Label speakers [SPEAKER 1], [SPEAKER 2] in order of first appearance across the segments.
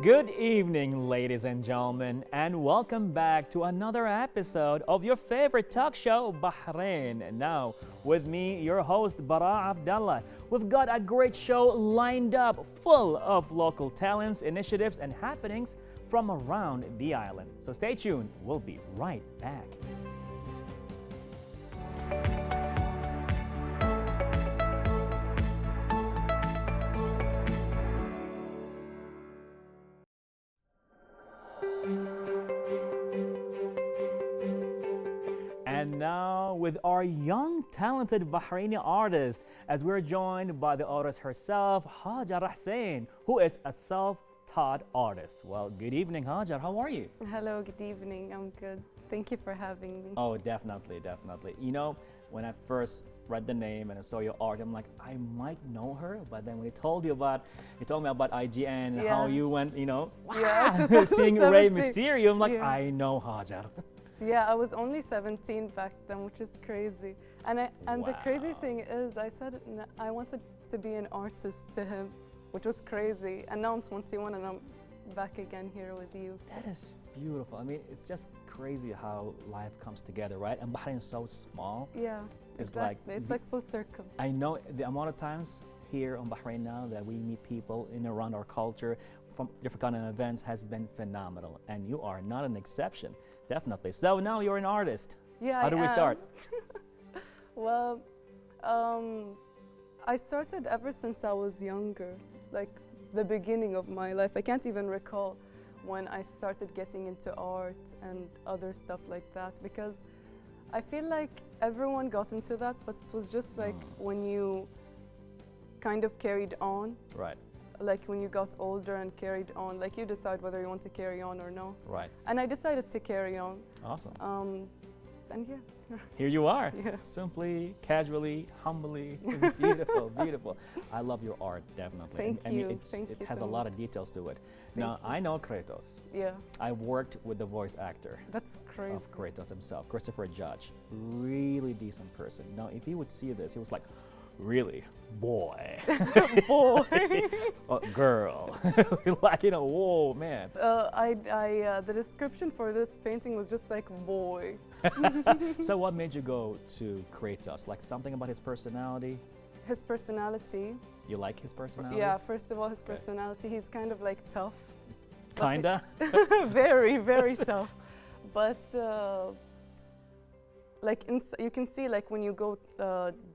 [SPEAKER 1] Good evening, ladies and gentlemen, and welcome back to another episode of your favorite talk show, Bahrain Now. With me, your host, Bara Abdallah. We've got a great show lined up full of local talents, initiatives, and happenings from around the island. So stay tuned, we'll be right back. And now with our young, talented Bahraini artist, as we're joined by the artist herself, Hajar Hassan, who is a self-taught artist. Well, good evening, Hajar. How are you?
[SPEAKER 2] Hello, good evening. I'm good. Thank you for having me.
[SPEAKER 1] Oh, definitely. You know, when I first read the name and I saw your art, I'm like, I might know her. But then when he told me about IGN, how you went, wow, seeing Ray Mysterio, I'm like, I know Hajar.
[SPEAKER 2] Yeah, I was only 17 back then, which is crazy. And the crazy thing is, I said I wanted to be an artist to him, which was crazy. And now I'm 21 and I'm back again here with you.
[SPEAKER 1] That is beautiful. I mean, it's just crazy how life comes together, right? And Bahrain is so small.
[SPEAKER 2] Yeah,
[SPEAKER 1] it's
[SPEAKER 2] exactly. It's like full circle.
[SPEAKER 1] I know the amount of times here on Bahrain Now that we meet people in and around our culture from different kind of events has been phenomenal. And you are not an exception. Definitely. So now you're an artist.
[SPEAKER 2] Yeah,
[SPEAKER 1] How do we start?
[SPEAKER 2] Well, I started ever since I was younger, like the beginning of my life. I can't even recall when I started getting into art and other stuff like that, because I feel like everyone got into that, but it was just like when you kind of carried on.
[SPEAKER 1] Right.
[SPEAKER 2] Like when you got older and carried on, like you decide whether you want to carry on or not.
[SPEAKER 1] Right.
[SPEAKER 2] And I decided to carry on.
[SPEAKER 1] Awesome.
[SPEAKER 2] And yeah.
[SPEAKER 1] Here you are.
[SPEAKER 2] Yeah.
[SPEAKER 1] Simply, casually, humbly. Beautiful, beautiful. I love your art, definitely.
[SPEAKER 2] Thank
[SPEAKER 1] I
[SPEAKER 2] you.
[SPEAKER 1] mean, it has a lot of details to it. Now, I know Kratos.
[SPEAKER 2] Yeah.
[SPEAKER 1] I've worked with the voice actor.
[SPEAKER 2] That's crazy.
[SPEAKER 1] Of Kratos himself, Christopher Judge. Really decent person. Now, if he would see this, he was like, really? Boy.
[SPEAKER 2] Boy.
[SPEAKER 1] Girl. Like, whoa, man.
[SPEAKER 2] The description for this painting was just like, boy.
[SPEAKER 1] So what made you go to Kratos? Like something about his personality?
[SPEAKER 2] His personality.
[SPEAKER 1] You like his personality?
[SPEAKER 2] Yeah, first of all, his personality. He's kind of like tough.
[SPEAKER 1] Kinda?
[SPEAKER 2] Very, very tough. But you can see like when you go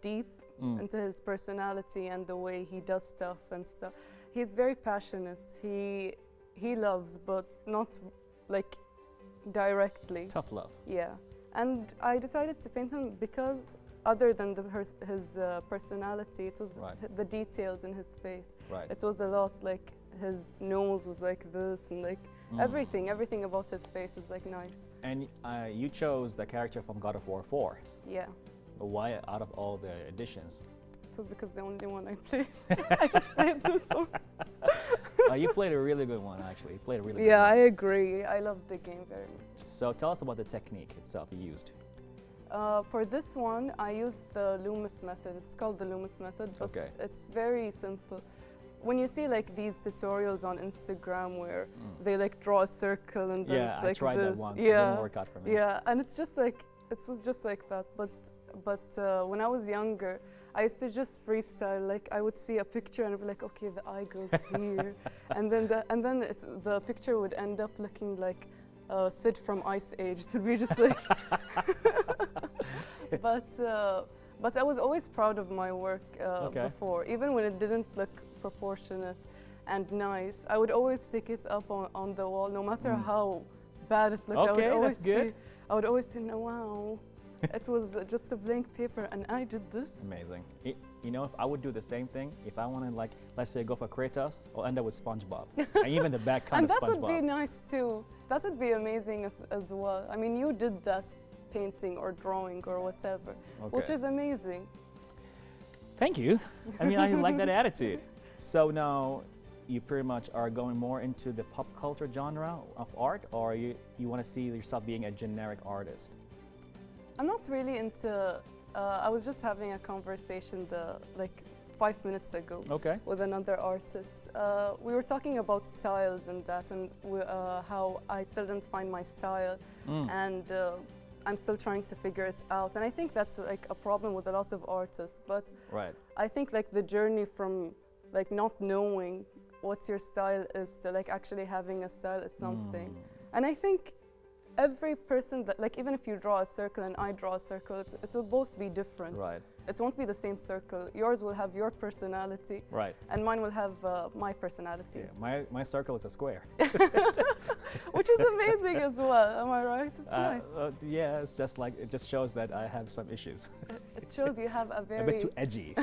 [SPEAKER 2] deep into his personality and the way he does stuff and stuff. He's very passionate. He loves, but not like directly.
[SPEAKER 1] Tough love.
[SPEAKER 2] Yeah. And I decided to paint him because other than his personality, it was the details in his face.
[SPEAKER 1] Right.
[SPEAKER 2] It was a lot like his nose was like this and like everything about his face is like nice.
[SPEAKER 1] And you chose the character from God of War 4.
[SPEAKER 2] Yeah.
[SPEAKER 1] Why out of all the editions?
[SPEAKER 2] It was because the only one I played. I just played this one.
[SPEAKER 1] You played a really good one, actually. You played a really good
[SPEAKER 2] Yeah,
[SPEAKER 1] one.
[SPEAKER 2] I agree. I love the game very much.
[SPEAKER 1] So tell us about the technique itself you used.
[SPEAKER 2] For this one, I used the Loomis method. It's called the Loomis method, but it's very simple. When you see like these tutorials on Instagram where they like draw a circle and then it's like
[SPEAKER 1] I tried
[SPEAKER 2] this.
[SPEAKER 1] that once. It didn't work out for me.
[SPEAKER 2] Yeah, and it's just like, it was just like that. But when I was younger, I used to just freestyle. Like I would see a picture and I'd be like, okay, the eye goes here, and then the picture would end up looking like Sid from Ice Age. It would be just like. But I was always proud of my work before, even when it didn't look proportionate and nice. I would always stick it up on the wall, no matter how bad it looked.
[SPEAKER 1] Okay,
[SPEAKER 2] that's
[SPEAKER 1] good.
[SPEAKER 2] I would always say, no, wow. It was just a blank paper and I did this.
[SPEAKER 1] Amazing. If I would do the same thing, if I want to, like, let's say go for Kratos, I'll end up with SpongeBob. And even the back kind of SpongeBob.
[SPEAKER 2] And that would be nice too. That would be amazing as well. I mean, you did that painting or drawing or whatever, which is amazing.
[SPEAKER 1] Thank you. I mean, I like that attitude. So now you pretty much are going more into the pop culture genre of art, or you want to see yourself being a generic artist?
[SPEAKER 2] I'm not really into. I was just having a conversation 5 minutes ago
[SPEAKER 1] Okay.
[SPEAKER 2] with another artist. We were talking about styles and that, and how I still didn't find my style, and I'm still trying to figure it out. And I think that's like a problem with a lot of artists. But
[SPEAKER 1] Right.
[SPEAKER 2] I think like the journey from like not knowing what your style is to like actually having a style is something. And I think every person that, like, even if you draw a circle and I draw a circle, it will both be different.
[SPEAKER 1] Right.
[SPEAKER 2] It won't be the same circle. Yours will have your personality,
[SPEAKER 1] Right.
[SPEAKER 2] and mine will have my personality.
[SPEAKER 1] Yeah. My circle is a square.
[SPEAKER 2] Which is amazing as well. Am I right? It's nice.
[SPEAKER 1] Yeah, it's just like, it just shows that I have some issues.
[SPEAKER 2] It shows you have a
[SPEAKER 1] A bit
[SPEAKER 2] very,
[SPEAKER 1] too edgy.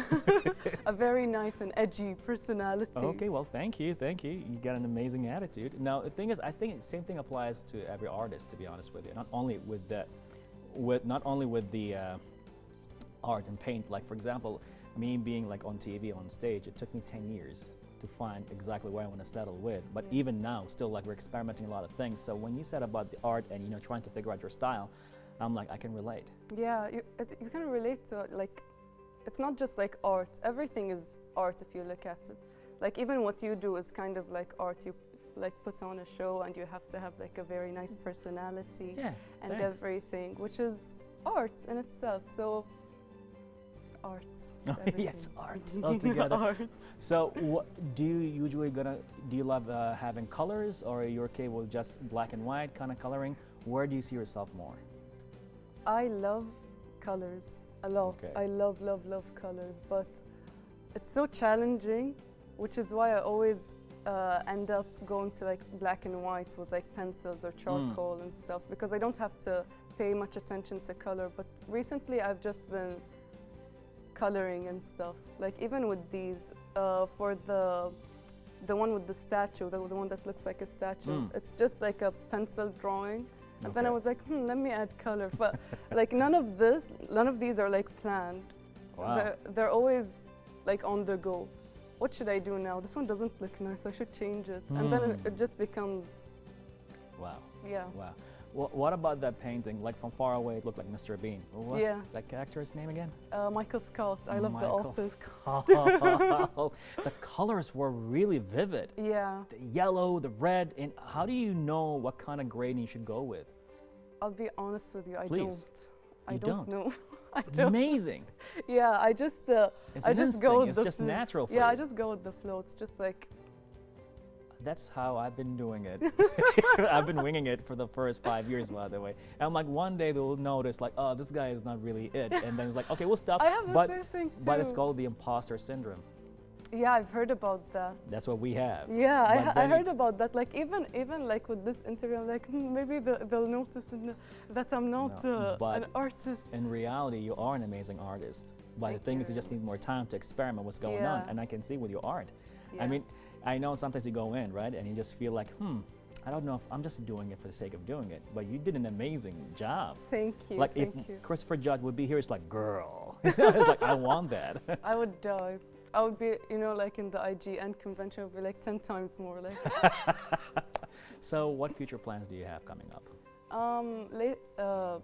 [SPEAKER 2] a very nice and edgy personality.
[SPEAKER 1] Okay, well, thank you. You got an amazing attitude. Now, the thing is, I think the same thing applies to every artist, to be honest with you. Not only with the art and paint. Like, for example, me being like on TV, on stage, it took me 10 years to find exactly where I want to settle with. But
[SPEAKER 2] Yeah.
[SPEAKER 1] even now, still, like, we're experimenting a lot of things. So when you said about the art and, you know, trying to figure out your style, I'm like, I can relate.
[SPEAKER 2] Yeah, you can relate to it. Like, it's not just like art. Everything is art if you look at it. Like, even what you do is kind of like art. You like put on a show and you have to have like a very nice personality
[SPEAKER 1] Yeah,
[SPEAKER 2] and
[SPEAKER 1] thanks.
[SPEAKER 2] everything, which is art in itself. So, art.
[SPEAKER 1] Yes, art altogether.
[SPEAKER 2] Art.
[SPEAKER 1] So, do you love having colors, or are you okay with just black and white kind of coloring? Where do you see yourself more?
[SPEAKER 2] I love colors a lot.
[SPEAKER 1] Okay.
[SPEAKER 2] I love colors, but it's so challenging, which is why I always end up going to like black and white with like pencils or charcoal and stuff, because I don't have to pay much attention to color. But recently I've just been coloring and stuff. Like, even with these, for the one with the statue, the one that looks like a statue, it's just like a pencil drawing. And then I
[SPEAKER 1] Okay.
[SPEAKER 2] was like, let me add color. But like none of these are like planned.
[SPEAKER 1] Wow.
[SPEAKER 2] They're always like on the go. What should I do now? This one doesn't look nice. I should change it. And then it just becomes,
[SPEAKER 1] Wow.
[SPEAKER 2] yeah.
[SPEAKER 1] Wow. What about that painting? Like, from far away, it looked like Mr. Bean. What's
[SPEAKER 2] Yeah.
[SPEAKER 1] that character's name again?
[SPEAKER 2] Michael Scott. I love the
[SPEAKER 1] Michael
[SPEAKER 2] office.
[SPEAKER 1] Scott. The colors were really vivid.
[SPEAKER 2] Yeah.
[SPEAKER 1] The yellow, the red, and how do you know what kind of grading you should go with?
[SPEAKER 2] I'll be honest with you. I
[SPEAKER 1] Please.
[SPEAKER 2] don't. I
[SPEAKER 1] You
[SPEAKER 2] don't
[SPEAKER 1] don't?
[SPEAKER 2] know. I don't.
[SPEAKER 1] Amazing.
[SPEAKER 2] Yeah. I just.
[SPEAKER 1] It's
[SPEAKER 2] I
[SPEAKER 1] an
[SPEAKER 2] just go
[SPEAKER 1] instinct.
[SPEAKER 2] with
[SPEAKER 1] It's
[SPEAKER 2] the
[SPEAKER 1] just
[SPEAKER 2] flow.
[SPEAKER 1] natural for
[SPEAKER 2] Yeah.
[SPEAKER 1] you.
[SPEAKER 2] I just go with the flow. It's just like.
[SPEAKER 1] That's how I've been doing it. I've been winging it for the first 5 years, by the way. And I'm like, one day they'll notice, like, oh, this guy is not really it. And then it's like, okay, we'll stop.
[SPEAKER 2] I have the
[SPEAKER 1] but,
[SPEAKER 2] same thing too.
[SPEAKER 1] but it's called the imposter syndrome.
[SPEAKER 2] Yeah, I've heard about that.
[SPEAKER 1] That's what we have.
[SPEAKER 2] Yeah,
[SPEAKER 1] But
[SPEAKER 2] I
[SPEAKER 1] then
[SPEAKER 2] heard about that. Like, even like with this interview, I'm like, maybe they'll notice that I'm not
[SPEAKER 1] No, but
[SPEAKER 2] an artist.
[SPEAKER 1] In reality, you are an amazing artist. But the
[SPEAKER 2] Thank
[SPEAKER 1] thing
[SPEAKER 2] you
[SPEAKER 1] is, you just
[SPEAKER 2] very
[SPEAKER 1] need more time to experiment what's going on.
[SPEAKER 2] Yeah.
[SPEAKER 1] And I can see with your art.
[SPEAKER 2] Yeah.
[SPEAKER 1] I mean, I know sometimes you go in, right? And you just feel like, I don't know if I'm just doing it for the sake of doing it. But you did an amazing job.
[SPEAKER 2] Thank you.
[SPEAKER 1] Like,
[SPEAKER 2] thank
[SPEAKER 1] if
[SPEAKER 2] you.
[SPEAKER 1] Christopher Judge would be here, it's like, girl. It's like, I want that.
[SPEAKER 2] I would die. I would be, like in the IGN convention, I would be like 10 times more. Like,
[SPEAKER 1] So what future plans do you have coming up?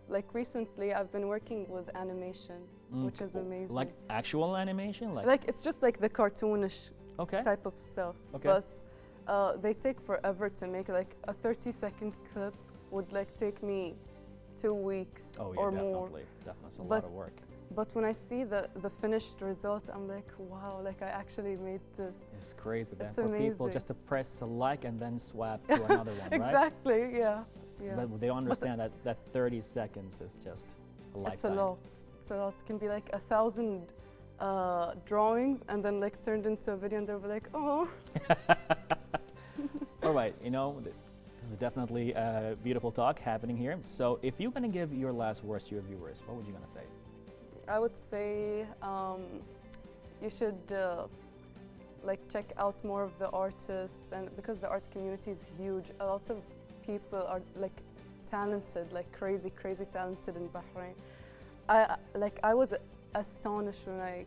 [SPEAKER 2] like recently, I've been working with animation, which is amazing.
[SPEAKER 1] Like actual animation?
[SPEAKER 2] Like it's just like the cartoonish
[SPEAKER 1] Okay.
[SPEAKER 2] type of stuff.
[SPEAKER 1] Okay.
[SPEAKER 2] But they take forever to make. Like a 30-second clip would like take me 2 weeks
[SPEAKER 1] Oh, yeah,
[SPEAKER 2] or
[SPEAKER 1] definitely.
[SPEAKER 2] more.
[SPEAKER 1] Definitely. It's a lot
[SPEAKER 2] But-
[SPEAKER 1] of work.
[SPEAKER 2] But when I see the finished result, I'm like, wow, like I actually made this.
[SPEAKER 1] It's crazy that
[SPEAKER 2] It's
[SPEAKER 1] for people
[SPEAKER 2] amazing.
[SPEAKER 1] just to press a like and then swap to another one, right?
[SPEAKER 2] Exactly, yeah. Yeah.
[SPEAKER 1] But they understand that 30 seconds is just a lifetime.
[SPEAKER 2] It's a lot. It's a lot. It can be like 1,000 drawings and then like turned into a video, and they'll be like, oh.
[SPEAKER 1] All right, this is definitely a beautiful talk happening here. So if you're going to give your last words to your viewers, what would you going to say?
[SPEAKER 2] I would say you should like check out more of the artists, and because the art community is huge, a lot of people are like talented, like crazy talented in Bahrain. I was astonished when I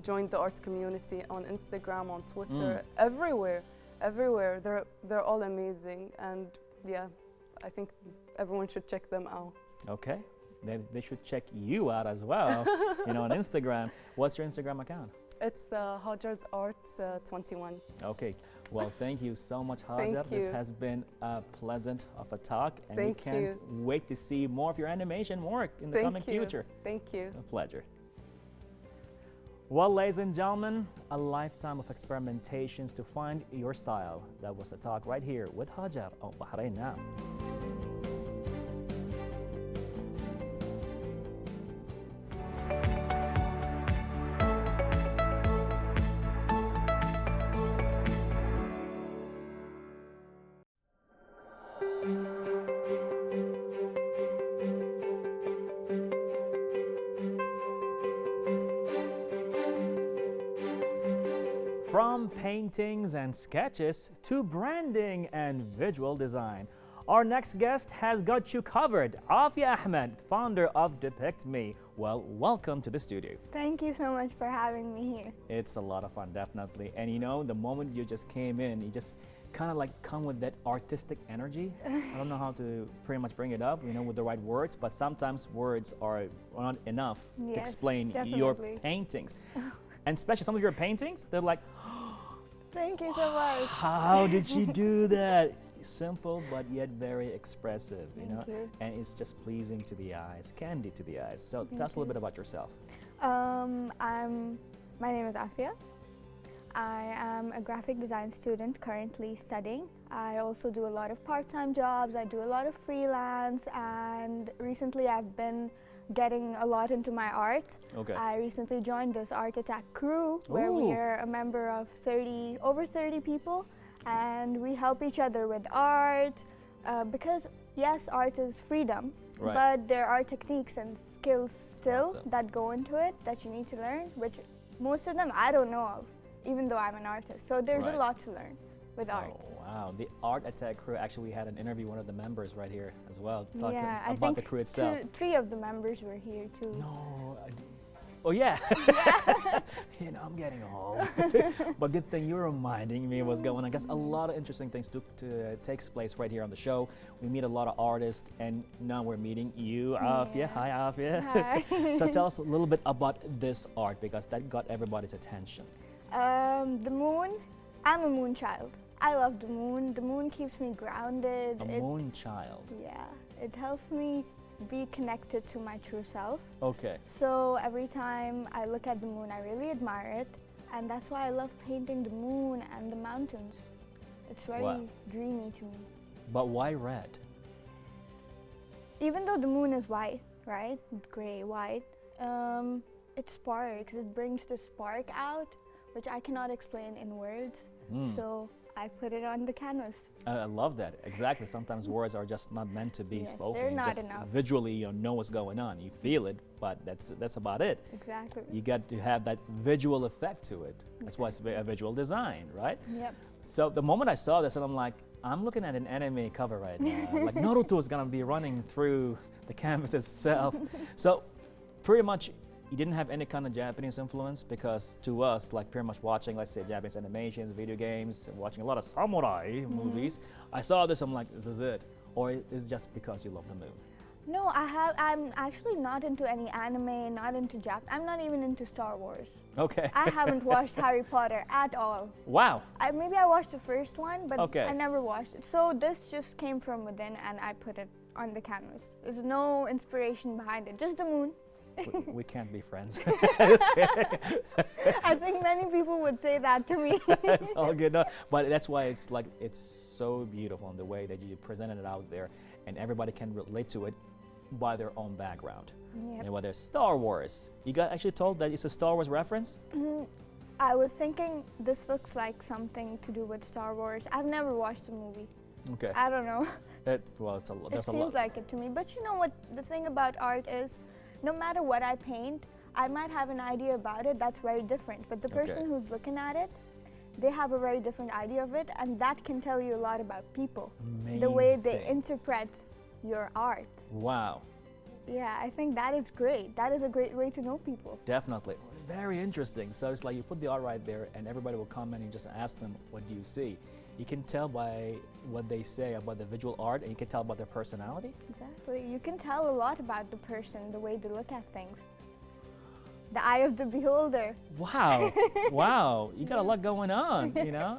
[SPEAKER 2] joined the art community on Instagram, on Twitter, everywhere. They're all amazing, and yeah, I think everyone should check them out.
[SPEAKER 1] Okay. They should check you out as well, on Instagram. What's your Instagram account?
[SPEAKER 2] It's Hajar's Art 21.
[SPEAKER 1] Okay. Well, thank you so much,
[SPEAKER 2] Thank
[SPEAKER 1] Hajar. This
[SPEAKER 2] you.
[SPEAKER 1] has been a pleasant of a talk, and we
[SPEAKER 2] Thank
[SPEAKER 1] can't
[SPEAKER 2] you.
[SPEAKER 1] wait to see more of your animation work in the
[SPEAKER 2] Thank
[SPEAKER 1] coming
[SPEAKER 2] you.
[SPEAKER 1] future.
[SPEAKER 2] Thank you.
[SPEAKER 1] A pleasure. Well, ladies and gentlemen, a lifetime of experimentations to find your style. That was a talk right here with Hajar on Bahrain Now. From paintings and sketches to branding and visual design, our next guest has got you covered. Afia Ahmed, founder of Depict Me. Well, welcome to the studio.
[SPEAKER 3] Thank you so much for having me here.
[SPEAKER 1] It's a lot of fun, definitely. And you know, the moment you just came in, you just kind of like come with that artistic energy. I don't know how to pretty much bring it up, you know, with the right words, but sometimes words are not enough to
[SPEAKER 3] Yes,
[SPEAKER 1] explain your
[SPEAKER 3] definitely.
[SPEAKER 1] paintings. And especially some of your paintings, they're like,
[SPEAKER 3] Thank you so much.
[SPEAKER 1] how did she do that? Simple, but yet very expressive, you know?
[SPEAKER 3] Thank you.
[SPEAKER 1] And it's just pleasing to the eyes, candy to the eyes. So tell us a
[SPEAKER 3] you.
[SPEAKER 1] little bit about yourself.
[SPEAKER 3] My name is Afia. I am a graphic design student currently studying. I also do a lot of part-time jobs. I do a lot of freelance, and recently I've been getting a lot into my art.
[SPEAKER 1] Okay.
[SPEAKER 3] I recently joined this Art Attack crew where we
[SPEAKER 1] Ooh.
[SPEAKER 3] are a member of over 30 people, and we help each other with art because yes, art is freedom,
[SPEAKER 1] Right.
[SPEAKER 3] but there are techniques and skills still
[SPEAKER 1] Awesome.
[SPEAKER 3] that go into it that you need to learn, which most of them I don't know of, even though I'm an artist. So there's
[SPEAKER 1] Right.
[SPEAKER 3] a lot to learn with art.
[SPEAKER 1] Oh, wow. The Art Attack crew, actually, we had an interview with one of the members right here as well, talking
[SPEAKER 3] Yeah, I
[SPEAKER 1] about
[SPEAKER 3] think
[SPEAKER 1] the crew itself.
[SPEAKER 3] three of the members were here too.
[SPEAKER 1] No, oh yeah. You know, I'm getting old. But good thing you're reminding me what's going on. I guess a lot of interesting things takes place right here on the show. We meet a lot of artists, and now we're meeting you, Afia.
[SPEAKER 3] Yeah.
[SPEAKER 1] Hi, Afia.
[SPEAKER 3] Hi.
[SPEAKER 1] So tell us a little bit about this art, because that got everybody's attention.
[SPEAKER 3] The moon, I'm a moon child. I love the moon. The moon keeps me grounded.
[SPEAKER 1] A moon child.
[SPEAKER 3] Yeah, it helps me be connected to my true self.
[SPEAKER 1] Okay.
[SPEAKER 3] So every time I look at the moon, I really admire it. And that's why I love painting the moon and the mountains. It's very
[SPEAKER 1] Wow.
[SPEAKER 3] dreamy to me.
[SPEAKER 1] But why red?
[SPEAKER 3] Even though the moon is white, right? Gray, white, it sparks. It brings the spark out, which I cannot explain in words.
[SPEAKER 1] Mm.
[SPEAKER 3] So I put it on the canvas.
[SPEAKER 1] I love that. Exactly. Sometimes words are just not meant to be
[SPEAKER 3] Yes,
[SPEAKER 1] spoken.
[SPEAKER 3] they're
[SPEAKER 1] You
[SPEAKER 3] not
[SPEAKER 1] just
[SPEAKER 3] enough.
[SPEAKER 1] visually, you know what's going on. You feel it, but that's about it.
[SPEAKER 3] Exactly.
[SPEAKER 1] You got to have that visual effect to it. That's why it's a visual design, right?
[SPEAKER 3] Yep.
[SPEAKER 1] So the moment I saw this, and I'm like, I'm looking at an anime cover right now. Like Naruto is gonna be running through the canvas itself. So pretty much, you didn't have any kind of Japanese influence, because to us, like pretty much watching, let's say, Japanese animations, video games, watching a lot of samurai movies, I saw this, I'm like, this is it. Or it's just because you love the moon.
[SPEAKER 3] No, I'm actually not into any anime, not into I'm not even into Star Wars.
[SPEAKER 1] Okay.
[SPEAKER 3] I haven't watched Harry Potter at all.
[SPEAKER 1] Wow.
[SPEAKER 3] Maybe I watched the first one, but
[SPEAKER 1] Okay.
[SPEAKER 3] I never watched it. So this just came from within, and I put it on the canvas. There's no inspiration behind it, just the moon.
[SPEAKER 1] We can't be friends.
[SPEAKER 3] I think many people would say that to me.
[SPEAKER 1] It's all good. No, but that's why it's like, it's so beautiful in the way that you presented it out there, and everybody can relate to it by their own background.
[SPEAKER 3] Yep.
[SPEAKER 1] And whether it's Star Wars, you got actually told that it's a Star Wars reference?
[SPEAKER 3] I was thinking this looks like something to do with Star Wars. I've never watched the movie.
[SPEAKER 1] Okay.
[SPEAKER 3] I don't know.
[SPEAKER 1] Well, it's a,
[SPEAKER 3] It
[SPEAKER 1] there's a
[SPEAKER 3] seems
[SPEAKER 1] lot.
[SPEAKER 3] like it to me. But you know what? The thing about art is, no matter what I paint, I might have an idea about it that's very different. But the person
[SPEAKER 1] Okay.
[SPEAKER 3] who's looking at it, they have a very different idea of it, and that can tell you a lot about people.
[SPEAKER 1] Amazing.
[SPEAKER 3] The way they interpret your art.
[SPEAKER 1] Wow.
[SPEAKER 3] Yeah, I think that is great. That is a great way to know people.
[SPEAKER 1] Definitely. Very interesting. So it's like you put the art right there, and everybody will come in and just ask them, what do you see? You can tell by what they say about the visual art, and you can tell about their personality.
[SPEAKER 3] Exactly. You can tell a lot about the person, the way they look at things. The eye of the beholder.
[SPEAKER 1] Wow, wow, you got a lot going on,
[SPEAKER 3] Yeah.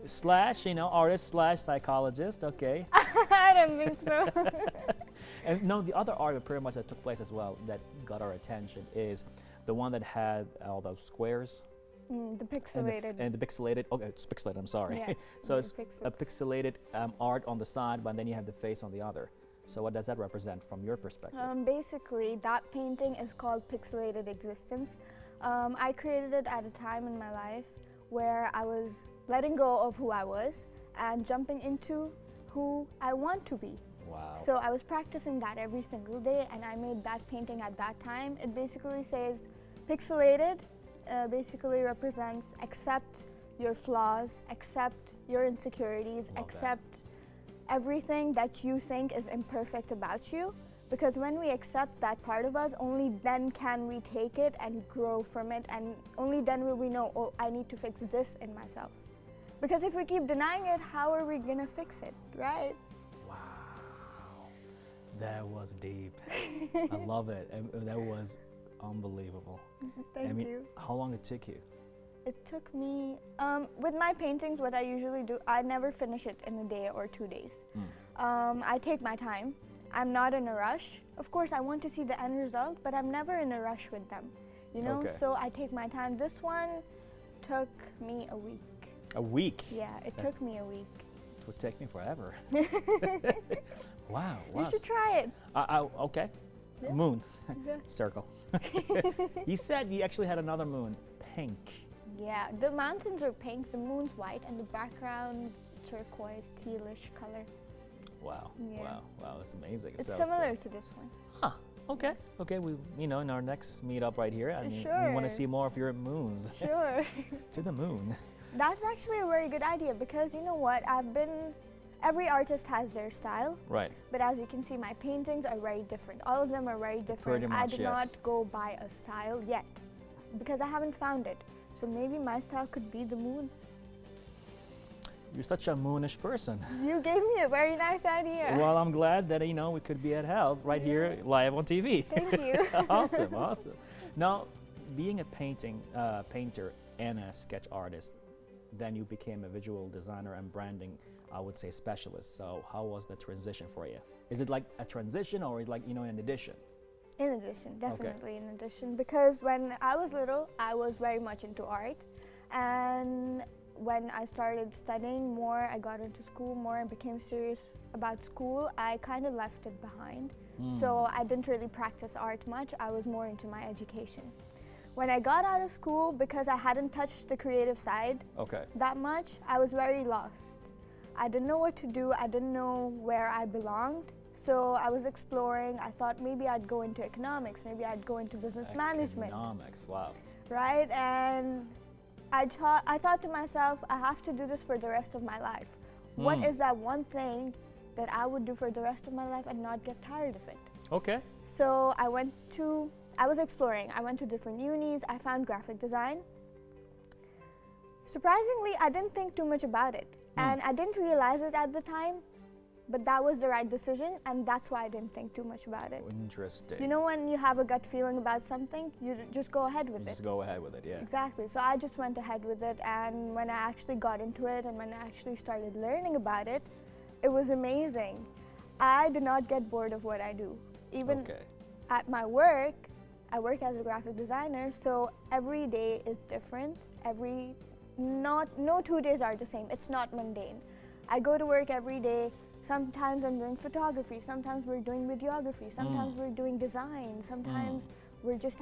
[SPEAKER 1] Slash, artist slash psychologist, okay.
[SPEAKER 3] I don't think so.
[SPEAKER 1] And no, the other art pretty much that took place as well that got our attention is the one that had all those squares.
[SPEAKER 3] The pixelated.
[SPEAKER 1] And the pixelated, okay, it's pixelated, I'm sorry.
[SPEAKER 3] Yeah,
[SPEAKER 1] So it's
[SPEAKER 3] pixels.
[SPEAKER 1] a pixelated art on the side, but then you have the face on the other. So what does that represent from your perspective?
[SPEAKER 3] Basically, that painting is called Pixelated Existence. I created it at a time in my life where I was letting go of who I was and jumping into who I want to be.
[SPEAKER 1] Wow.
[SPEAKER 3] So I was practicing that every single day, and I made that painting at that time. It basically says, pixelated basically represents accept your flaws, accept your insecurities,
[SPEAKER 1] Love
[SPEAKER 3] accept everything that you think is imperfect about you. Because when we accept that part of us, only then can we take it and grow from it, and only then will we know, oh, I need to fix this in myself. Because if we keep denying it, how are we gonna fix it, right?
[SPEAKER 1] Wow. That was deep. I love it. That was unbelievable.
[SPEAKER 3] Thank you.
[SPEAKER 1] How long it took you?
[SPEAKER 3] It took me, with my paintings, what I usually do, I never finish it in a day or 2 days. I take my time. I'm not in a rush. Of course, I want to see the end result, but I'm never in a rush with them,
[SPEAKER 1] Okay.
[SPEAKER 3] So I take my time. This one took me a week.
[SPEAKER 1] A week?
[SPEAKER 3] Yeah, it took me a week.
[SPEAKER 1] It would take me forever. Wow.
[SPEAKER 3] You should try it.
[SPEAKER 1] Okay.
[SPEAKER 3] Yeah.
[SPEAKER 1] Moon.
[SPEAKER 3] Yeah.
[SPEAKER 1] Circle. You said you actually had another moon. Pink.
[SPEAKER 3] Yeah, the mountains are pink, the moon's white, and the background's turquoise, tealish color.
[SPEAKER 1] Wow.
[SPEAKER 3] Yeah.
[SPEAKER 1] Wow. That's amazing.
[SPEAKER 3] It's
[SPEAKER 1] So-
[SPEAKER 3] similar to this one.
[SPEAKER 1] Huh. Okay. We, in our next meetup right here, we want
[SPEAKER 3] Sure.
[SPEAKER 1] to see more of your moons.
[SPEAKER 3] Sure.
[SPEAKER 1] To the moon.
[SPEAKER 3] That's actually a very good idea, because you know what, every artist has their style,
[SPEAKER 1] Right.
[SPEAKER 3] but as you can see, my paintings are very different. All of them are very different.
[SPEAKER 1] Pretty
[SPEAKER 3] I
[SPEAKER 1] much,
[SPEAKER 3] did
[SPEAKER 1] yes.
[SPEAKER 3] not go by a style yet, because I haven't found it. So maybe my style could be the moon.
[SPEAKER 1] You're such a moonish person.
[SPEAKER 3] You gave me a very nice idea.
[SPEAKER 1] Well, I'm glad that we could be at help right here live on TV.
[SPEAKER 3] Thank you.
[SPEAKER 1] Awesome. Now, being a painter and a sketch artist, then you became a visual designer and branding, I would say, specialist. So how was the transition for you? Is it like a transition, or is it like, an addition?
[SPEAKER 3] In addition, definitely in addition, because when I was little, I was very much into art, and when I started studying more, I got into school more and became serious about school, I kind of left it behind. So I didn't really practice art much. I was more into my education. When I got out of school, because I hadn't touched the creative side that much, I was very lost. I didn't know what to do. I didn't know where I belonged. So I was exploring. I thought maybe I'd go into economics. Maybe I'd go into business management.
[SPEAKER 1] Economics, wow.
[SPEAKER 3] Right? And I thought to myself, I have to do this for the rest of my life. What is that one thing that I would do for the rest of my life and not get tired of it?
[SPEAKER 1] Okay.
[SPEAKER 3] So I was exploring. I went to different unis. I found graphic design. Surprisingly, I didn't think too much about it. And I didn't realize it at the time, but that was the right decision, and that's why I didn't think too much about it.
[SPEAKER 1] Interesting.
[SPEAKER 3] You know, when you have a gut feeling about something, you just go ahead with it.
[SPEAKER 1] Just go ahead with it, yeah.
[SPEAKER 3] Exactly. So I just went ahead with it, and when I actually got into it and when I actually started learning about it, it was amazing. I do not get bored of what I do. Even at my work, I work as a graphic designer, so every day is different. No 2 days are the same. It's not mundane. I go to work every day. Sometimes I'm doing photography, sometimes we're doing videography, sometimes we're doing design, sometimes we're just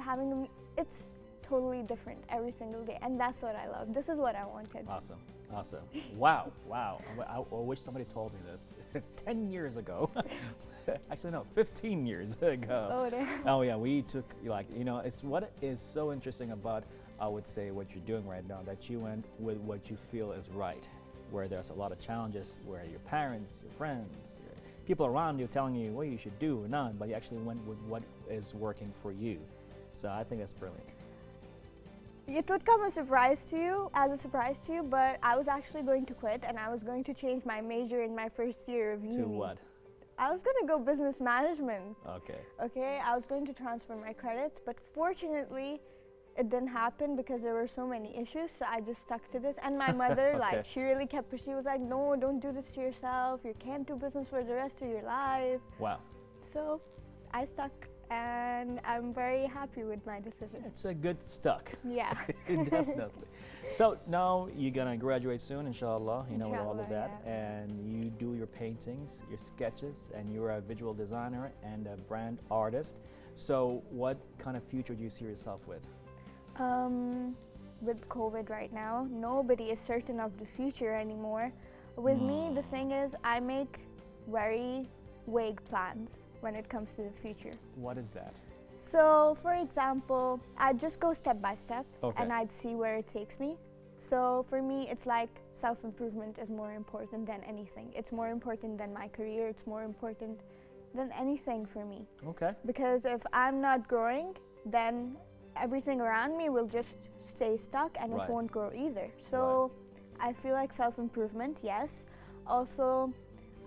[SPEAKER 3] it's totally different every single day, and that's what I love. This is what I wanted.
[SPEAKER 1] Awesome. Wow. I wish somebody told me this 10 years ago. Actually, no, 15 years ago.
[SPEAKER 3] Oh, damn.
[SPEAKER 1] Oh, yeah, we took, it's what is so interesting about, I would say, what you're doing right now, that you went with what you feel is right, where there's a lot of challenges, where your parents, your friends, people around you telling you what you should do or not, but you actually went with what is working for you. So I think that's brilliant.
[SPEAKER 3] It would come as a surprise to you, but I was actually going to quit, and I was going to change my major in my first year of uni.
[SPEAKER 1] To what?
[SPEAKER 3] I was going to go business management.
[SPEAKER 1] Okay.
[SPEAKER 3] Okay, I was going to transfer my credits, but fortunately, it didn't happen because there were so many issues, so I just stuck to this. And my mother,
[SPEAKER 1] Okay.
[SPEAKER 3] like, she really kept pushing. She was like, no, don't do this to yourself. You can't do business for the rest of your life.
[SPEAKER 1] Wow.
[SPEAKER 3] So I stuck, and I'm very happy with my decision.
[SPEAKER 1] It's a good stuck.
[SPEAKER 3] Yeah.
[SPEAKER 1] Definitely. So now you're gonna graduate soon, inshallah, you know, with all of
[SPEAKER 3] Inshallah,
[SPEAKER 1] that. And you do your paintings, your sketches, and you're a visual designer and a brand artist. So what kind of future do you see yourself with?
[SPEAKER 3] With COVID right now, nobody is certain of the future anymore. With me, the thing is, I make very vague plans when it comes to the future.
[SPEAKER 1] What is that?
[SPEAKER 3] So, for example, I'd just go step by step
[SPEAKER 1] Okay.
[SPEAKER 3] and I'd see where it takes me. So, for me, it's like self-improvement is more important than anything. It's more important than my career. It's more important than anything for me.
[SPEAKER 1] Okay.
[SPEAKER 3] Because if I'm not growing, then everything around me will just stay stuck and
[SPEAKER 1] Right.
[SPEAKER 3] it won't grow either. So I feel like self-improvement, yes. Also,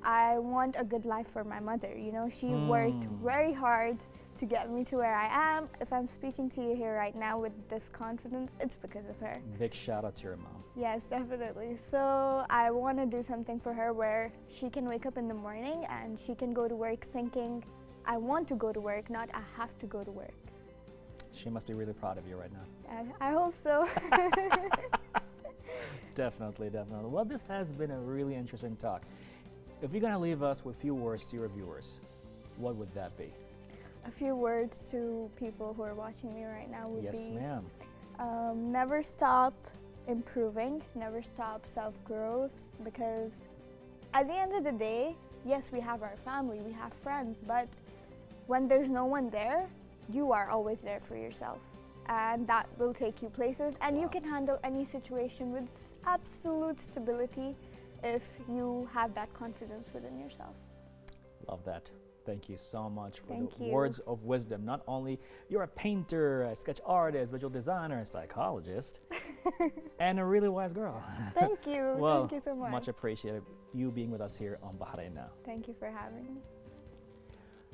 [SPEAKER 3] I want a good life for my mother. You know, she worked very hard to get me to where I am. If I'm speaking to you here right now with this confidence, it's because of her.
[SPEAKER 1] Big shout out to your mom.
[SPEAKER 3] Yes, definitely. So I want to do something for her where she can wake up in the morning and she can go to work thinking, I want to go to work, not I have to go to work.
[SPEAKER 1] She must be really proud of you right now.
[SPEAKER 3] I hope so.
[SPEAKER 1] Definitely, definitely. Well, this has been a really interesting talk. If you're gonna leave us with few words to your viewers, what would that be?
[SPEAKER 3] A few words to people who are watching me right now would
[SPEAKER 1] Yes,
[SPEAKER 3] be
[SPEAKER 1] ma'am.
[SPEAKER 3] never stop improving, never stop self-growth, because at the end of the day, yes, we have our family, we have friends, but when there's no one there, you are always there for yourself. And that will take you places, and you can handle any situation with absolute stability if you have that confidence within yourself.
[SPEAKER 1] Love that. Thank you so much for
[SPEAKER 3] Thank
[SPEAKER 1] the
[SPEAKER 3] you.
[SPEAKER 1] words of wisdom. Not only you're a painter, a sketch artist, visual designer, psychologist, and a really wise girl.
[SPEAKER 3] Thank you.
[SPEAKER 1] Well,
[SPEAKER 3] Thank you so much.
[SPEAKER 1] much appreciated you being with us here on Bahrain Now.
[SPEAKER 3] Thank you for having me.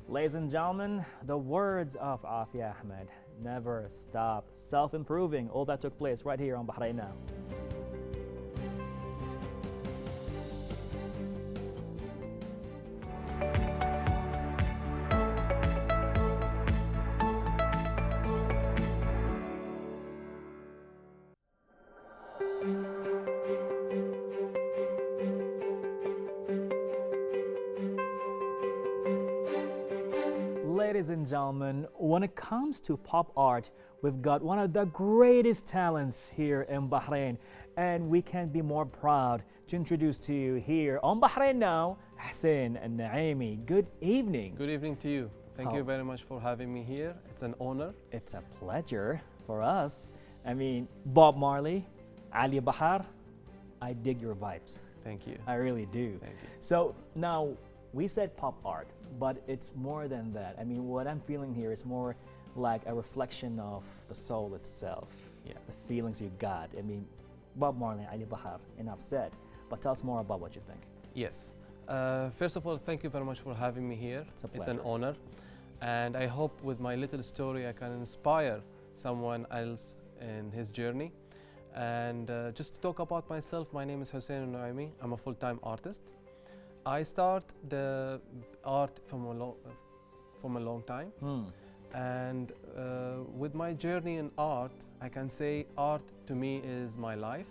[SPEAKER 1] Ladies and gentlemen, the words of Afia Ahmed, never stop self-improving. All that took place right here on Bahrain Now. Ladies and gentlemen, when it comes to pop art, we've got one of the greatest talents here in Bahrain, and we can't be more proud to introduce to you here on Bahrain Now, Hassan and Naimi. Good evening.
[SPEAKER 4] Good evening to you. Thank
[SPEAKER 1] How-
[SPEAKER 4] you very much for having me here. It's an honor.
[SPEAKER 1] It's a pleasure for us. I mean, Bob Marley, Ali Bahar, I dig your vibes.
[SPEAKER 4] Thank you.
[SPEAKER 1] I really do.
[SPEAKER 4] Thank you.
[SPEAKER 1] So now we said pop art, but it's more than that. I mean, what I'm feeling here is more like a reflection of the soul itself.
[SPEAKER 4] Yeah.
[SPEAKER 1] The feelings you got. I mean, Bob Marley, Ali Bahar, enough said. But tell us more about what you think.
[SPEAKER 4] Yes. First of all, thank you very much for having me here.
[SPEAKER 1] It's a
[SPEAKER 4] It's an
[SPEAKER 1] pleasure.
[SPEAKER 4] honor. And I hope with my little story I can inspire someone else in his journey. And just to talk about myself, my name is Hussein Naimi. I'm a full-time artist. I start the art from a long time. And with my journey in art, I can say art to me is my life,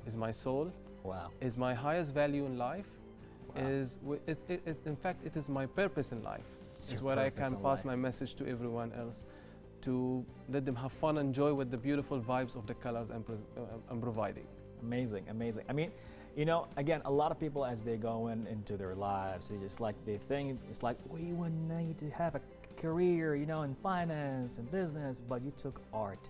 [SPEAKER 4] is my soul,
[SPEAKER 1] Wow.
[SPEAKER 4] is my highest value in life,
[SPEAKER 1] Wow.
[SPEAKER 4] in fact, it is my purpose in life.
[SPEAKER 1] It's
[SPEAKER 4] It's
[SPEAKER 1] your
[SPEAKER 4] where I
[SPEAKER 1] purpose
[SPEAKER 4] can
[SPEAKER 1] in
[SPEAKER 4] pass
[SPEAKER 1] life.
[SPEAKER 4] my message to everyone else, to let them have fun and joy with the beautiful vibes of the colors I'm providing.
[SPEAKER 1] Amazing, amazing. I mean, you know, again, a lot of people as they go into their lives, they think it's like we would need to have a career, you know, in finance and business, but you took art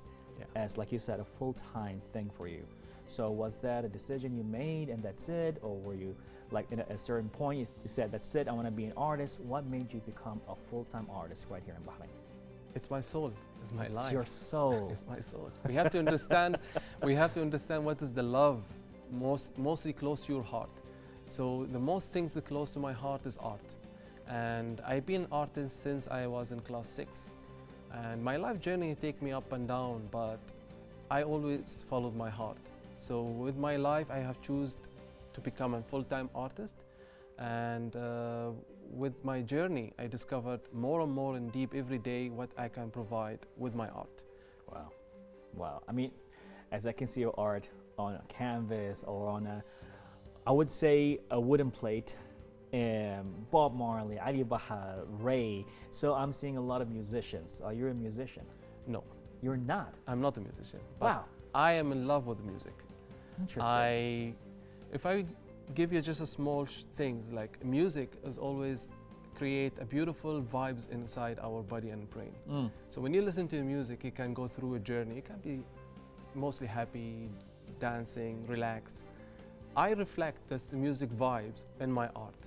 [SPEAKER 1] as, like you said, a full-time thing for you. So was that a decision you made and that's it, or were you like at a certain point you said that's it, I want to be an artist? What made you become a full-time artist right here in Bahrain?
[SPEAKER 4] It's my soul, it's my
[SPEAKER 1] It's
[SPEAKER 4] life.
[SPEAKER 1] your soul.
[SPEAKER 4] It's my soul. We have to understand. We have to understand what is the love mostly close to your heart. So the most things that close to my heart is art, and I've been an artist since I was in class 6. And my life journey take me up and down, but I always followed my heart. So with my life, I have chosen to become a full-time artist. And with my journey, I discovered more and more in deep every day what I can provide with my art.
[SPEAKER 1] Wow. Wow. I mean, as I can see your art on a canvas or on a, I would say, a wooden plate, Bob Marley, Ali Bahar, Ray. So I'm seeing a lot of musicians. Are you a musician?
[SPEAKER 4] No,
[SPEAKER 1] You're not.
[SPEAKER 4] I'm not a musician. But
[SPEAKER 1] Wow.
[SPEAKER 4] I am in love with music.
[SPEAKER 1] Interesting.
[SPEAKER 4] If I give you just a small things, like music is always create a beautiful vibes inside our body and brain. So when you listen to music, you can go through a journey. You can be mostly happy, dancing, relaxed. I reflect the music vibes in my art,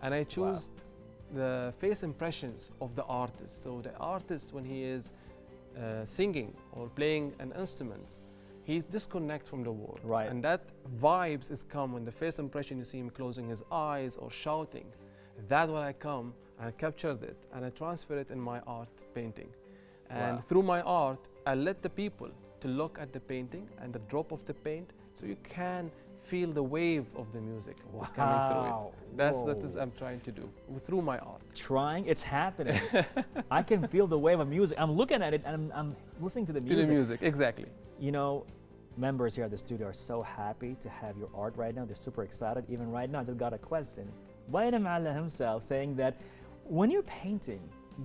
[SPEAKER 4] and I choose the face impressions of the artist. So the artist, when he is singing or playing an instrument, he disconnects from the world.
[SPEAKER 1] Right.
[SPEAKER 4] And that vibes is come when the face impression, you see him closing his eyes or shouting. That's when I come and I captured it and I transfer it in my art painting. And through my art, I let the people to look at the painting and the drop of the paint, so you can feel the wave of the music is coming through it. That's what I'm trying to do through my art.
[SPEAKER 1] Trying, it's happening. I can feel the wave of music. I'm looking at it and I'm listening to the music.
[SPEAKER 4] To the music, exactly.
[SPEAKER 1] You know, members here at the studio are so happy to have your art right now. They're super excited. Even right now, I just got a question. Bainam Allah himself saying that when you're painting,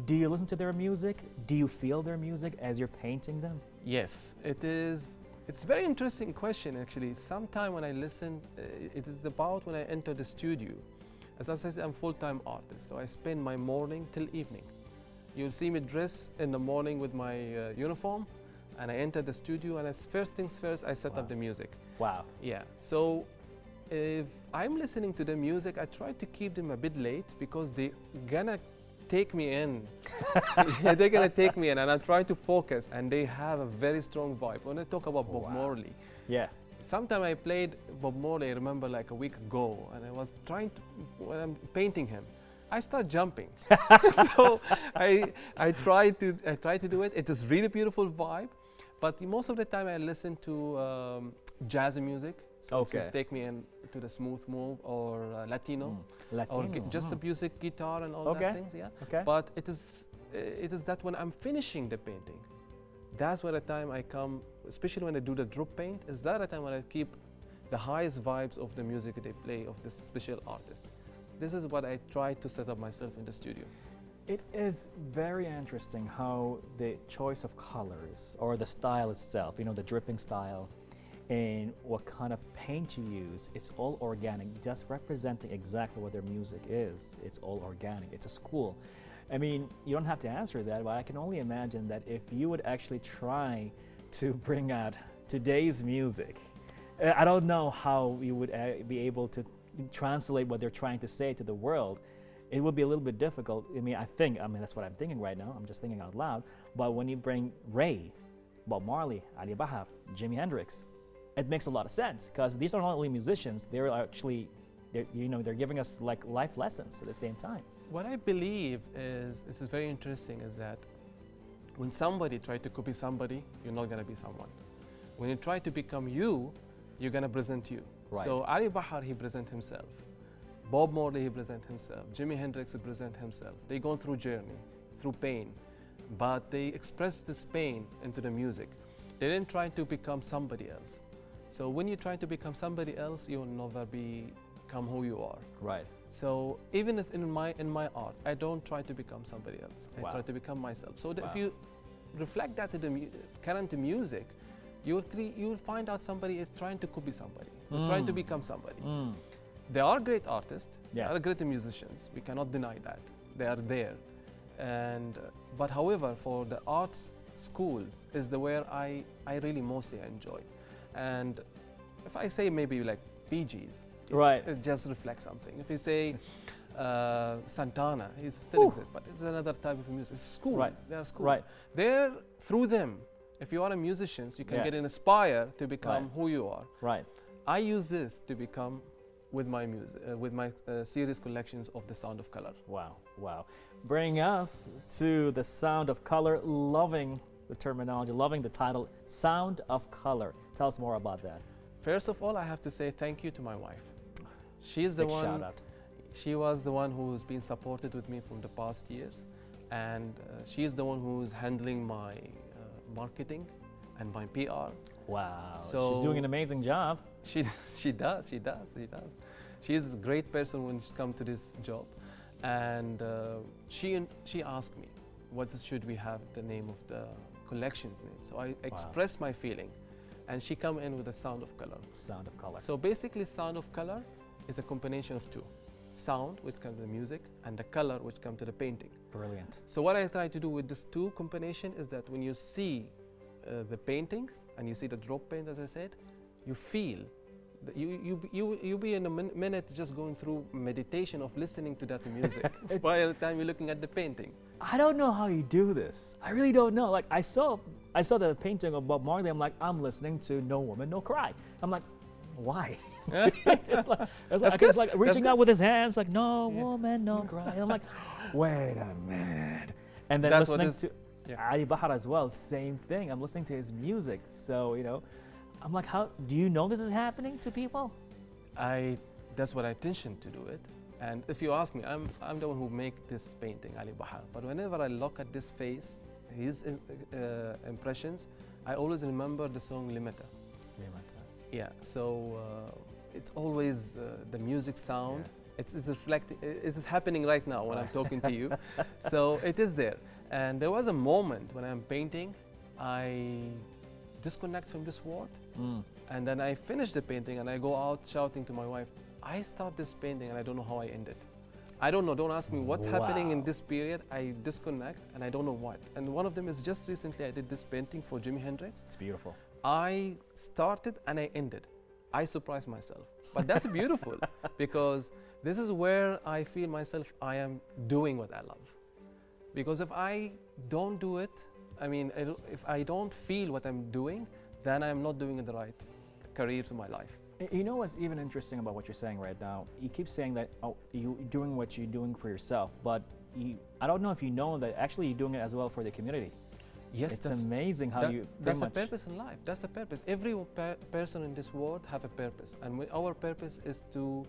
[SPEAKER 1] do you listen to their music? Do you feel their music as you're painting them?
[SPEAKER 4] Yes, it is. It's a very interesting question, actually. Sometime when I listen, it is about when I enter the studio. As I said, I'm a full-time artist, so I spend my morning till evening. You'll see me dress in the morning with my uniform, and I enter the studio, and as first things first, I set up the music.
[SPEAKER 1] Wow.
[SPEAKER 4] Yeah, so if I'm listening to the music, I try to keep them a bit late because they're gonna take me in. They're gonna take me in, and I'm trying to focus, and they have a very strong vibe. When I talk about Bob Marley,
[SPEAKER 1] yeah.
[SPEAKER 4] sometime I played Bob Marley, I remember like a week ago, and I was trying to, when I'm painting him, I start jumping. So I try to do it. It is really beautiful vibe, but most of the time I listen to jazz music. So just take me in to the smooth move or Latino. Or just the music, guitar and all that things, yeah. But it is that when I'm finishing the painting, that's where the time I come, especially when I do the drop paint, is that the time when I keep the highest vibes of the music they play of this special artist. This is what I try to set up myself in the studio.
[SPEAKER 1] It is very interesting how the choice of colors or the style itself, you know, the dripping style, and what kind of paint you use, it's all organic, just representing exactly what their music is. It's all organic. It's a school. I mean, you don't have to answer that, but I can only imagine that if you would actually try to bring out today's music, I don't know how you would be able to translate what they're trying to say to the world. It would be a little bit difficult. I mean, that's what I'm thinking right now. I'm just thinking out loud. But when you bring Ray, Bob Marley, Ali Bahar, Jimi Hendrix, it makes a lot of sense because these are not only musicians, they're actually, they're giving us like life lessons at the same time.
[SPEAKER 4] What I believe is, this is very interesting, is that when somebody tries to copy somebody, you're not gonna be someone. When you try to become you, you're gonna present you.
[SPEAKER 1] Right.
[SPEAKER 4] So Ali Bahar, he present himself. Bob Marley, he present himself. Jimi Hendrix, he present himself. They go through journey, through pain, but they express this pain into the music. They didn't try to become somebody else. So when you try to become somebody else, you will never become who you are.
[SPEAKER 1] Right.
[SPEAKER 4] So even if in my art, I don't try to become somebody else. I try to become myself. So if you reflect that to the current music, you'll find out somebody is trying to copy somebody, trying to become somebody. They are great artists. They are great musicians. We cannot deny that. They are there. And but however, for the arts schools is the where I really mostly enjoy. And if I say maybe like Bee Gees, it just reflects something. If you say Santana, he still exists, but it's another type of music. It's school. They are school. They're through them. If you are a musician, you can get inspired to become who you are. I use this to become with my music, with my series collections of The Sound of Color.
[SPEAKER 1] Wow, wow. Bring us to The Sound of Color, loving the terminology, loving the title, Sound of Color. Tell us more about that.
[SPEAKER 4] First of all, I have to say thank you to my wife. She's the
[SPEAKER 1] Big
[SPEAKER 4] one.
[SPEAKER 1] shout out.
[SPEAKER 4] She was the one who's been supported with me from the past years, and she is the one who's handling my marketing and my PR.
[SPEAKER 1] Wow,
[SPEAKER 4] So
[SPEAKER 1] she's doing an amazing job.
[SPEAKER 4] She does. She's a great person when she comes to this job, and she asked me, should we have the name of the collection's name? So I expressed my feeling, and she come in with the Sound of Color.
[SPEAKER 1] Sound of Color.
[SPEAKER 4] So basically, Sound of Color is a combination of two: sound, which comes to the music, and the color, which comes to the painting.
[SPEAKER 1] Brilliant.
[SPEAKER 4] So what I try to do with this two combination is that when you see the paintings and you see the drop paint, as I said, you feel that you be in a minute just going through meditation of listening to that music by the time you're looking at the painting.
[SPEAKER 1] I don't know how you do this. I really don't know. Like I saw the painting of Bob Marley. I'm like, I'm listening to No Woman, No Cry. I'm like, why? It's like reaching out with his hands, like no woman, no cry. And I'm like, wait a minute. And then
[SPEAKER 4] That's
[SPEAKER 1] listening to Ali Bahar as well, same thing. I'm listening to his music. So, I'm like, how do you know this is happening to people?
[SPEAKER 4] That's what I intention to do it. And if you ask me, I'm the one who make this painting, Ali Bahar. But whenever I look at this face, his impressions, I always remember the song Limita. Yeah, so it's always the music sound. Yeah. It's reflecting. It's happening right now when I'm talking to you. So it is there. And there was a moment when I'm painting, I disconnect from this world, and then I finish the painting and I go out shouting to my wife, I start this painting and I don't know how I end it. I don't know. Don't ask me what's happening in this period. I disconnect and I don't know what. And one of them is just recently I did this painting for Jimi Hendrix.
[SPEAKER 1] It's beautiful.
[SPEAKER 4] I started and I ended. I surprised myself. But that's beautiful because this is where I feel myself I am doing what I love. Because if I don't do it, if I don't feel what I'm doing, then I'm not doing the right career to my life.
[SPEAKER 1] You know what's even interesting about what you're saying right now? You keep saying that you're doing what you're doing for yourself, but I don't know if you know that actually you're doing it as well for the community.
[SPEAKER 4] Yes,
[SPEAKER 1] it's amazing how
[SPEAKER 4] that's the purpose in life. That's the purpose. Every person in this world have a purpose, and our purpose is to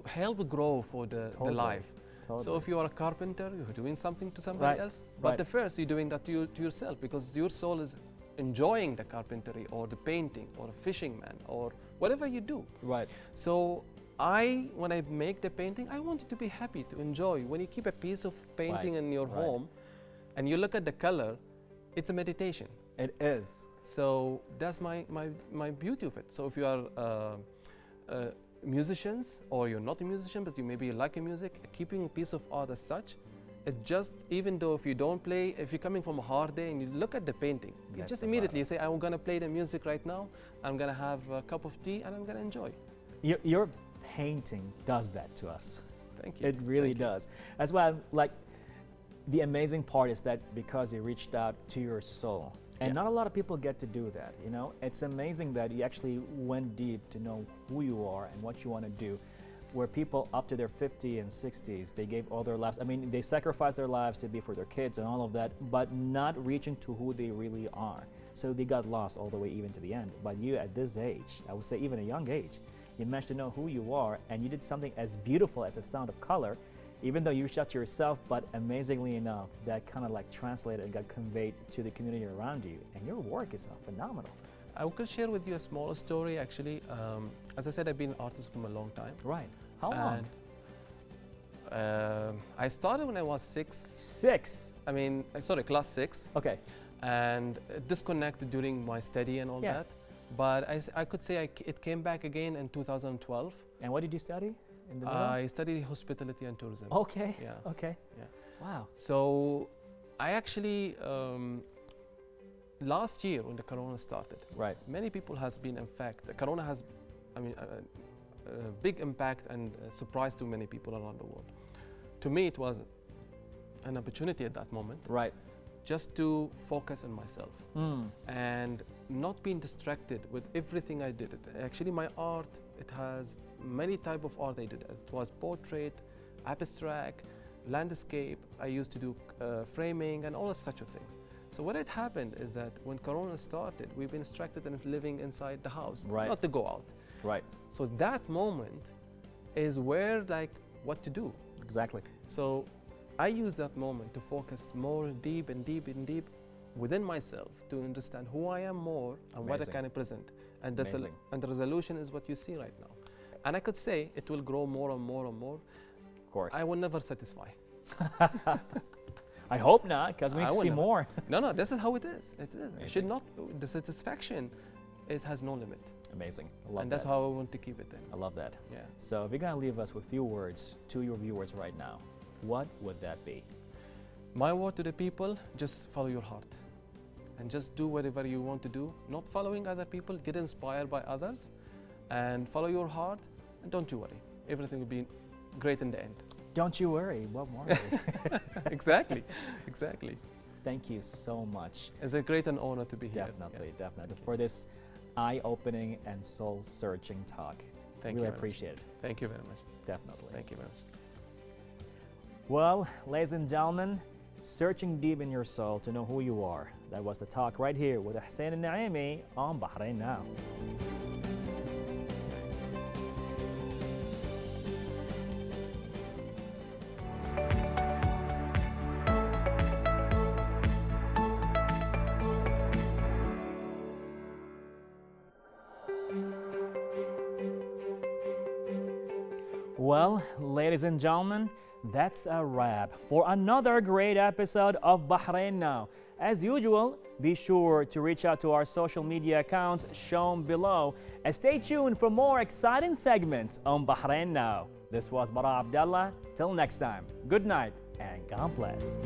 [SPEAKER 4] help grow for the life. Totally. So if you are a carpenter, you're doing something to somebody else. But the first, you're doing that to yourself because your soul is enjoying the carpentry or the painting or a fishing man or whatever you do.
[SPEAKER 1] Right.
[SPEAKER 4] So when I make the painting, I want you to be happy, to enjoy. When you keep a piece of painting in your home and you look at the color, it's a meditation.
[SPEAKER 1] It is.
[SPEAKER 4] So that's my beauty of it. So if you are musicians or you're not a musician, but you maybe like a music, keeping a piece of art as such, it just, even though if you don't play, if you're coming from a hard day and you look at the painting, you just immediately say, I'm gonna play the music right now, I'm gonna have a cup of tea and I'm gonna enjoy.
[SPEAKER 1] Your painting does that to us.
[SPEAKER 4] Thank you.
[SPEAKER 1] It really does. That's why I'm like, the amazing part is that because you reached out to your soul, and not a lot of people get to do that, It's amazing that you actually went deep to know who you are and what you want to do, where people up to their 50s and 60s, they gave all their lives. They sacrificed their lives to be for their kids and all of that, but not reaching to who they really are. So they got lost all the way even to the end. But you at this age, I would say even a young age, you managed to know who you are, and you did something as beautiful as The Sound of Color, even though you reached out to yourself, but amazingly enough, that kind of like translated and got conveyed to the community around you. And your work is phenomenal.
[SPEAKER 4] I could share with you a small story actually. As I said, I've been an artist for a long time.
[SPEAKER 1] Right. How long?
[SPEAKER 4] I started when I was 6.
[SPEAKER 1] 6?
[SPEAKER 4] Class 6.
[SPEAKER 1] Okay.
[SPEAKER 4] And disconnected during my study and all that. But I could say it came back again in 2012.
[SPEAKER 1] And what did you study in the middle?
[SPEAKER 4] I studied hospitality and tourism.
[SPEAKER 1] Okay.
[SPEAKER 4] Yeah.
[SPEAKER 1] Okay.
[SPEAKER 4] Yeah.
[SPEAKER 1] Wow.
[SPEAKER 4] So I actually, last year when the corona started, many people has been, in fact, the corona has, a big impact and surprise to many people around the world. To me, it was an opportunity at that moment.
[SPEAKER 1] Right.
[SPEAKER 4] Just to focus on myself and not being distracted with everything I did. Actually, my art, it has many type of art I did. It was portrait, abstract, landscape. I used to do framing and all such of things. So what had happened is that when Corona started, we've been distracted and living inside the house,
[SPEAKER 1] Right.
[SPEAKER 4] not to go out.
[SPEAKER 1] Right.
[SPEAKER 4] So that moment is where like what to do.
[SPEAKER 1] Exactly.
[SPEAKER 4] So I use that moment to focus more deep and deep and deep within myself to understand who I am more and what I
[SPEAKER 1] Amazing.
[SPEAKER 4] can present. And
[SPEAKER 1] Amazing.
[SPEAKER 4] and the resolution is what you see right now. And I could say it will grow more and more and more.
[SPEAKER 1] Of course.
[SPEAKER 4] I will never satisfy.
[SPEAKER 1] I hope not, because we need
[SPEAKER 4] I
[SPEAKER 1] to
[SPEAKER 4] will
[SPEAKER 1] see
[SPEAKER 4] never.
[SPEAKER 1] more.
[SPEAKER 4] No, this is how it is. It is. It
[SPEAKER 1] Amazing.
[SPEAKER 4] should not. The satisfaction has no limit.
[SPEAKER 1] Amazing. I love
[SPEAKER 4] And that's
[SPEAKER 1] that.
[SPEAKER 4] how I want to keep it in.
[SPEAKER 1] I love that.
[SPEAKER 4] Yeah.
[SPEAKER 1] So if you're going to leave us with few words to your viewers right now, what would that be?
[SPEAKER 4] My word to the people, just follow your heart. And just do whatever you want to do. Not following other people, get inspired by others. And follow your heart. And don't you worry. Everything will be great in the end.
[SPEAKER 1] Don't you worry. What worry?
[SPEAKER 4] Exactly. Exactly.
[SPEAKER 1] Thank you so much.
[SPEAKER 4] It's a great and honor to be here.
[SPEAKER 1] Definitely,
[SPEAKER 4] Yeah.
[SPEAKER 1] definitely. For this eye-opening and soul-searching talk.
[SPEAKER 4] Thank
[SPEAKER 1] Really
[SPEAKER 4] you. very much.
[SPEAKER 1] appreciate it.
[SPEAKER 4] Thank you very much.
[SPEAKER 1] Definitely.
[SPEAKER 4] Thank you very much.
[SPEAKER 1] Well, ladies and gentlemen, searching deep in your soul to know who you are. That was the talk right here with Hussein and Naimi on Bahrain Now. Well, ladies and gentlemen, that's a wrap for another great episode of Bahrain Now. As usual, be sure to reach out to our social media accounts shown below and stay tuned for more exciting segments on Bahrain Now. This was Bara Abdallah. Till next time, good night and God bless.